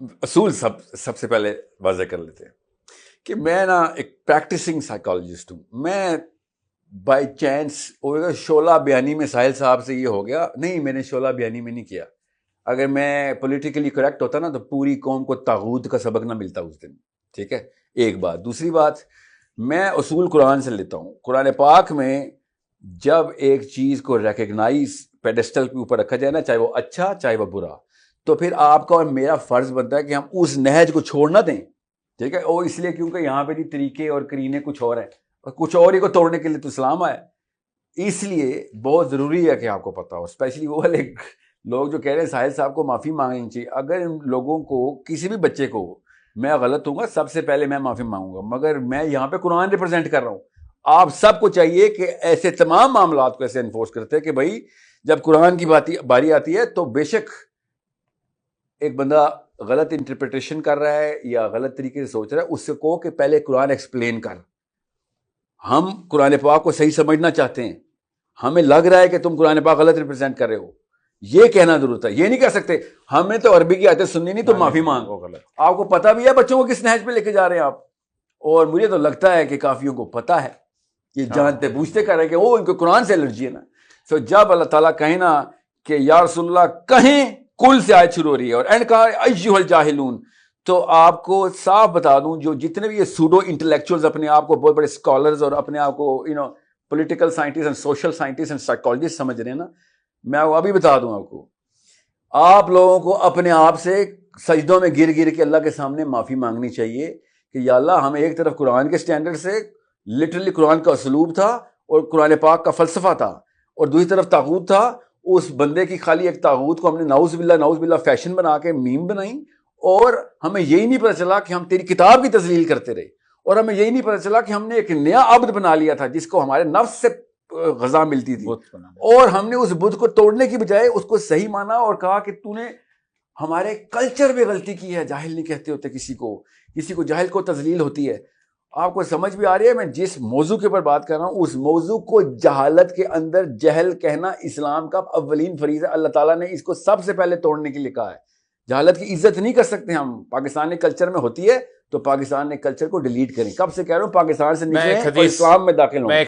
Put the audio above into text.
اصول سب سے پہلے واضح کر لیتے ہیں کہ میں نا ایک پریکٹسنگ سائیکالوجسٹ ہوں. میں بائی چانس شعلہ بیانی میں ساحل صاحب سے یہ ہو گیا نہیں, میں نے شعلہ بیانی میں نہیں کیا. اگر میں پولیٹیکلی کریکٹ ہوتا نا تو پوری قوم کو طاغوت کا سبق نہ ملتا اس دن. ٹھیک ہے, ایک بات. دوسری بات, میں اصول قرآن سے لیتا ہوں. قرآن پاک میں جب ایک چیز کو ریکگنائز پیڈسٹل کے اوپر رکھا جائے نا, چاہے وہ اچھا چاہے وہ برا, تو پھر آپ کا اور میرا فرض بنتا ہے کہ ہم اس نہج کو چھوڑ نہ دیں. ٹھیک ہے, اور اس لیے کیونکہ یہاں پہ بھی طریقے اور کرینے کچھ اور ہیں, اور کچھ اور ہی کو توڑنے کے لیے تو اسلام آیا. اس لیے بہت ضروری ہے کہ آپ کو پتہ ہو, اسپیشلی وہ والے لوگ جو کہہ رہے ہیں ساحل صاحب کو معافی مانگنی چاہیے. اگر ان لوگوں کو, کسی بھی بچے کو, میں غلط ہوں گا سب سے پہلے میں معافی مانگوں گا, مگر میں یہاں پہ قرآن ریپرزینٹ کر رہا ہوں. آپ سب کو چاہیے کہ ایسے تمام معاملات کو ایسے انفورس کرتے ہیں کہ بھائی جب قرآن کی باری آتی ہے تو بے شک ایک بندہ غلط انٹرپریٹیشن کر رہا ہے یا غلط طریقے سے سوچ رہا ہے, اس سے کہو کہ پہلے قرآن ایکسپلین کر. ہم قرآن پاک کو صحیح سمجھنا چاہتے ہیں, ہمیں لگ رہا ہے کہ تم قرآن پاک غلط ریپرزینٹ کر رہے ہو, یہ کہنا ضرورت ہے. یہ نہیں کہہ سکتے ہمیں تو عربی کی آیتیں سننی نہیں تو معافی مانگو. غلط. آپ کو پتہ بھی ہے بچوں کو کس نہج پہ لے کے جا رہے ہیں آپ, اور مجھے تو لگتا ہے کہ کافیوں کو پتہ ہے, یہ جانتے بوجھتے کر رہے ہیں کہ وہ ان کو قرآن سے الرجی ہے نا. سو جب اللہ تعالیٰ کہیں نا کہ یا رسول اللہ, کہیں کل سے آیت شروع ہو رہی ہے اور اینڈ کہا ایھا الجاہلون, تو آپ کو صاف بتا دوں جو جتنے بھی یہ سوڈو انٹلیکچوئلز اپنے آپ کو بہت بڑے اسکالرز اور اپنے آپ کو political scientist and social scientist and psychologist سمجھ رہے ہیں نا, میں ابھی بتا دوں آپ کو, آپ لوگوں کو اپنے آپ سے سجدوں میں گر گر کے اللہ کے سامنے معافی مانگنی چاہیے کہ یا اللہ ہمیں ایک طرف قرآن کے سٹینڈرڈ سے لٹرلی قرآن کا اسلوب تھا اور قرآن پاک کا فلسفہ تھا, اور دوسری طرف طاغوت تھا. اس بندے کی خالی ایک طاغوت کو ہم نے نعوذ باللہ فیشن بنا کے میم بنائی, اور ہمیں یہی نہیں پتہ چلا کہ ہم تیری کتاب کی تذلیل کرتے رہے, اور ہمیں یہی نہیں پتہ چلا کہ ہم نے ایک نیا عبد بنا لیا تھا جس کو ہمارے نفس سے غذا ملتی تھی, اور ہم نے اس بدھ کو توڑنے کی بجائے اس کو صحیح مانا اور کہا کہ تو نے ہمارے کلچر میں غلطی کی ہے. جاہل نہیں کہتے ہوتے کسی کو جاہل کو تذلیل ہوتی ہے. آپ کو سمجھ بھی آ رہی ہے میں جس موضوع کے اوپر بات کر رہا ہوں, اس موضوع کو جہالت کے اندر جہل کہنا اسلام کا اولین فریضہ ہے. اللہ تعالیٰ نے اس کو سب سے پہلے توڑنے کے لیے کہا ہے. جہالت کی عزت نہیں کر سکتے ہم. پاکستانی کلچر میں ہوتی ہے تو پاکستان نے کلچر کو ڈیلیٹ کریں. کب سے کہہ رہا ہوں پاکستان سے نکلیں اور اسلام میں داخل ہوں.